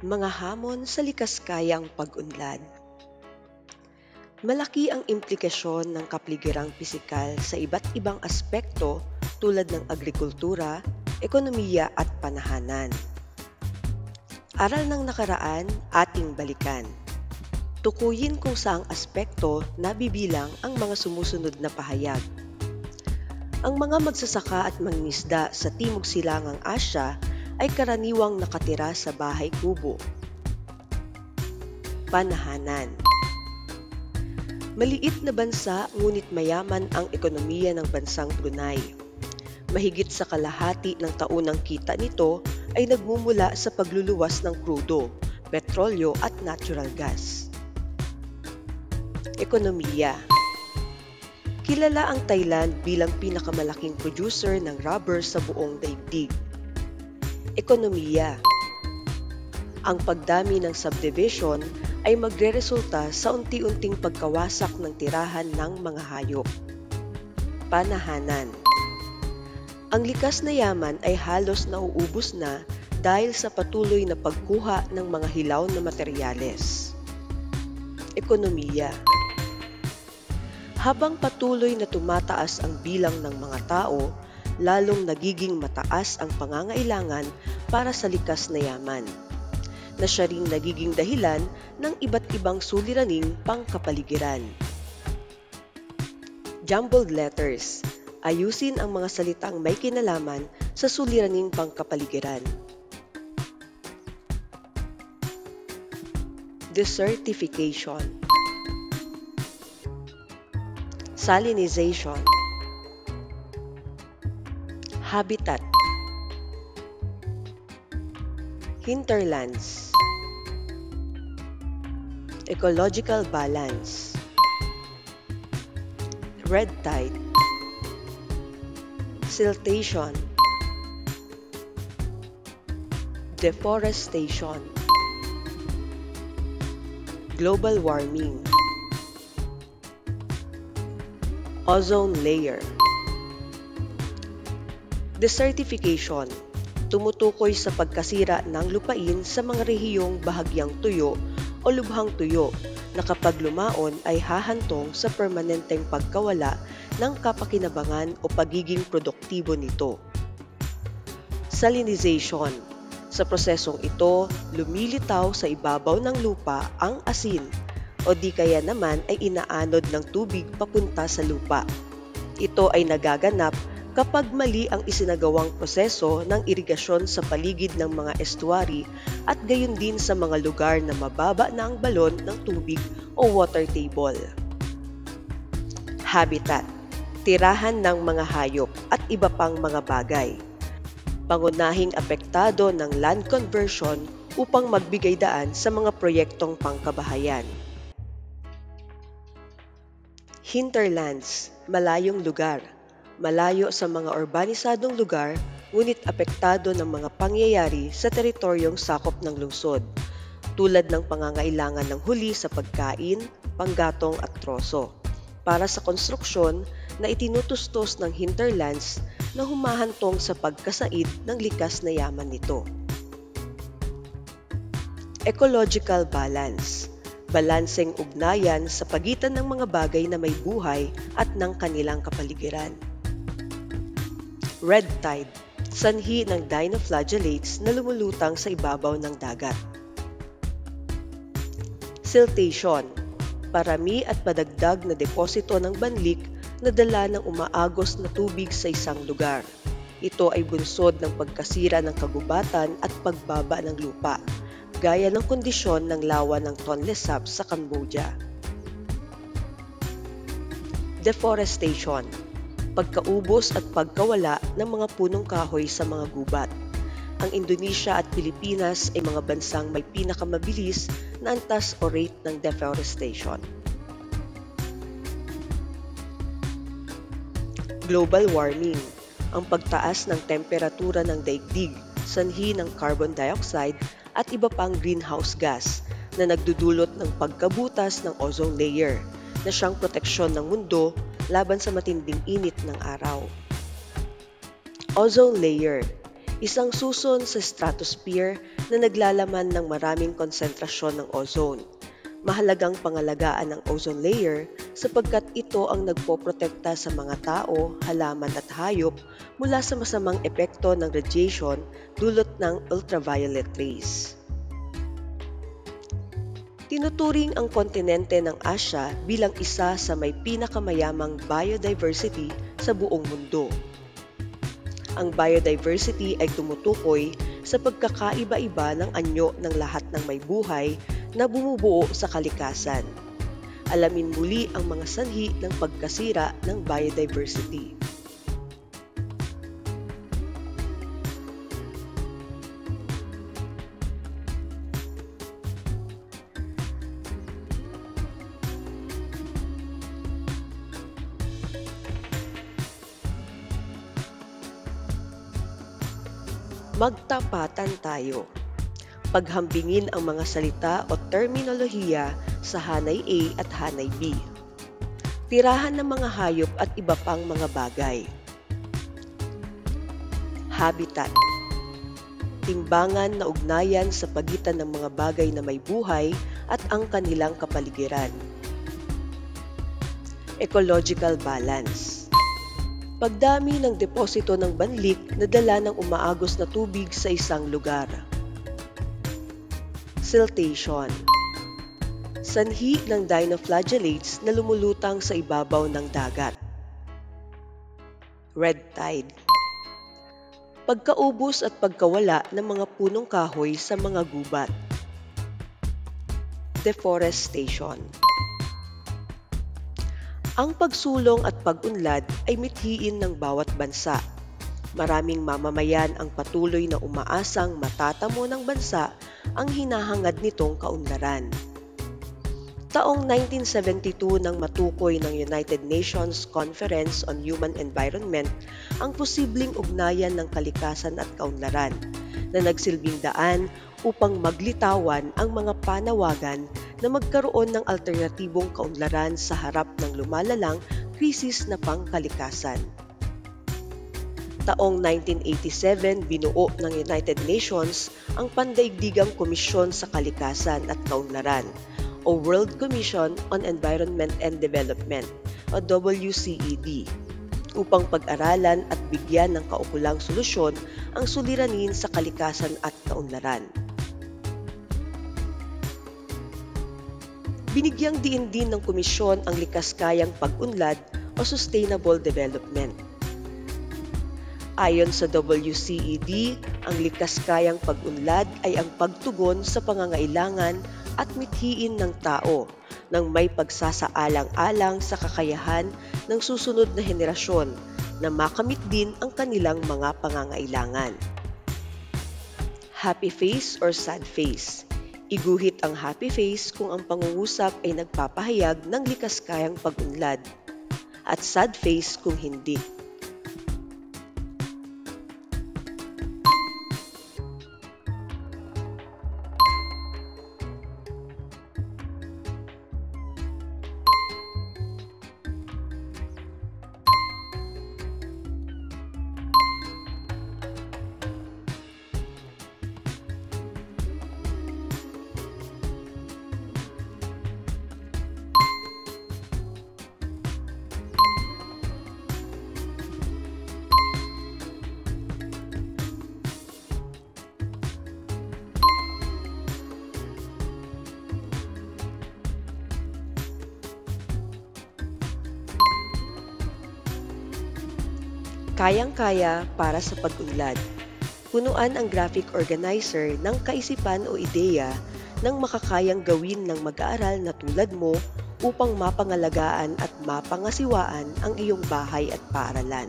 Mga hamon sa likaskayang pag-unlad. Malaki ang implikasyon ng kapligirang pisikal sa iba't ibang aspekto tulad ng agrikultura, ekonomiya at panahanan. Aral ng nakaraan, ating balikan. Tukuyin kung saang aspekto nabibilang ang mga sumusunod na pahayag. Ang mga magsasaka at mangingisda sa Timog Silangang Asya ay karaniwang nakatira sa bahay kubo. Panahanan. Maliit na bansa ngunit mayaman ang ekonomiya ng bansang Brunei. Mahigit sa kalahati ng taunang kita nito ay nagmumula sa pagluluwas ng krudo, petrolyo at natural gas. Ekonomiya. Kilala ang Thailand bilang pinakamalaking producer ng rubber sa buong daigdig. Ekonomiya. Ang pagdami ng subdivision ay magreresulta sa unti-unting pagkawasak ng tirahan ng mga hayop. Panahanan. Ang likas na yaman ay halos nauubos na dahil sa patuloy na pagkuha ng mga hilaw na materyales. Ekonomiya. Habang patuloy na tumataas ang bilang ng mga tao, lalong nagiging mataas ang pangangailangan para sa likas na yaman, na siya ring nagiging dahilan ng iba't ibang suliraning pangkapaligiran. Jumbled letters. Ayusin ang mga salitang may kinalaman sa suliraning pangkapaligiran. Desertification. Salinization. Habitat. Hinterlands. Ecological balance. Red tide. Siltation. Deforestation. Global warming. Ozone layer. Desertification. Tumutukoy sa pagkasira ng lupain sa mga rehiyong bahagyang tuyo o lubhang tuyo na kapag lumaon ay hahantong sa permanenteng pagkawala ng kapakinabangan o pagiging produktibo nito. Salinization. Sa prosesong ito, lumilitaw sa ibabaw ng lupa ang asin o di kaya naman ay inaanod ng tubig papunta sa lupa. Ito ay nagaganap kapag mali ang isinagawang proseso ng irigasyon sa paligid ng mga estuary at gayon din sa mga lugar na mababa na ang balon ng tubig o water table. Habitat. Tirahan ng mga hayop at iba pang mga bagay. Pangunahing apektado ng land conversion upang magbigay daan sa mga proyektong pangkabahayan. Hinterlands, malayong lugar. Malayo sa mga urbanisadong lugar, ngunit apektado ng mga pangyayari sa teritoryong sakop ng lungsod, tulad ng pangangailangan ng huli sa pagkain, panggatong at troso, para sa konstruksyon na itinutustos ng hinterlands na humahantong sa pagkasaid ng likas na yaman nito. Ecological balance. Balanseng ugnayan sa pagitan ng mga bagay na may buhay at ng kanilang kapaligiran. Red tide. Sanhi ng dinoflagellates na lumulutang sa ibabaw ng dagat. Siltation. Parami at padagdag na deposito ng banlik na dala ng umaagos na tubig sa isang lugar. Ito ay bunsod ng pagkasira ng kagubatan at pagbaba ng lupa, gaya ng kondisyon ng lawa ng Tonle Sap sa Cambodia. Deforestation. Pagkaubos at pagkawala ng mga punong kahoy sa mga gubat. Ang Indonesia at Pilipinas ay mga bansang may pinakamabilis na antas o rate ng deforestation. Global warming. Ang pagtaas ng temperatura ng daigdig, sanhi ng carbon dioxide at iba pang greenhouse gas na nagdudulot ng pagkabutas ng ozone layer na siyang proteksyon ng mundo laban sa matinding init ng araw. Ozone layer, isang suson sa stratosphere na naglalaman ng maraming konsentrasyon ng ozone. Mahalagang pangalagaan ang ozone layer sapagkat ito ang nagpoprotekta sa mga tao, halaman at hayop mula sa masamang epekto ng radiation dulot ng ultraviolet rays. Tinuturing ang kontinente ng Asya bilang isa sa may pinakamayamang biodiversity sa buong mundo. Ang biodiversity ay tumutukoy sa pagkakaiba-iba ng anyo ng lahat ng may buhay na bumubuo sa kalikasan. Alamin muli ang mga sanhi ng pagkasira ng biodiversity. Magtapatan tayo. Paghambingin ang mga salita o terminolohiya sa hanay A at hanay B. Tirahan ng mga hayop at iba pang mga bagay. Habitat. Timbangan na ugnayan sa pagitan ng mga bagay na may buhay at ang kanilang kapaligiran. Ecological balance. Pagdami ng deposito ng banlik na dala ng umaagos na tubig sa isang lugar. Siltation. Sanhi ng dinoflagellates na lumulutang sa ibabaw ng dagat. Red tide. Pagkaubos at pagkawala ng mga punong kahoy sa mga gubat. Deforestation. Ang pagsulong at pag-unlad ay mithiin ng bawat bansa. Maraming mamamayan ang patuloy na umaasang matatamo ng bansa ang hinahangad nitong kaunlaran. Taong 1972 nang matukoy ng United Nations Conference on Human Environment ang posibleng ugnayan ng kalikasan at kaunlaran na nagsilbing daan upang maglitawan ang mga panawagan na magkaroon ng alternatibong kaunlaran sa harap ng lumalalang krisis na pangkalikasan. Taong 1987, binuo ng United Nations ang Pandaigdigang Komisyon sa Kalikasan at Kaunlaran o World Commission on Environment and Development o WCED upang pag-aralan at bigyan ng kaukulang solusyon ang suliranin sa kalikasan at kaunlaran. Binigyang diin din ng komisyon ang likaskayang pag-unlad o sustainable development. Ayon sa WCED, ang likaskayang pag-unlad ay ang pagtugon sa pangangailangan at mithiin ng tao nang may pagsasaalang-alang sa kakayahan ng susunod na henerasyon na makamit din ang kanilang mga pangangailangan. Happy face or sad face? Iguhit ang happy face kung ang pangungusap ay nagpapahayag ng likaskayang pag-unlad at sad face kung hindi. Kayang-kaya para sa pag-unlad. Punuan ang graphic organizer ng kaisipan o ideya ng makakayang gawin ng mag-aaral na tulad mo upang mapangalagaan at mapangasiwaan ang iyong bahay at paaralan.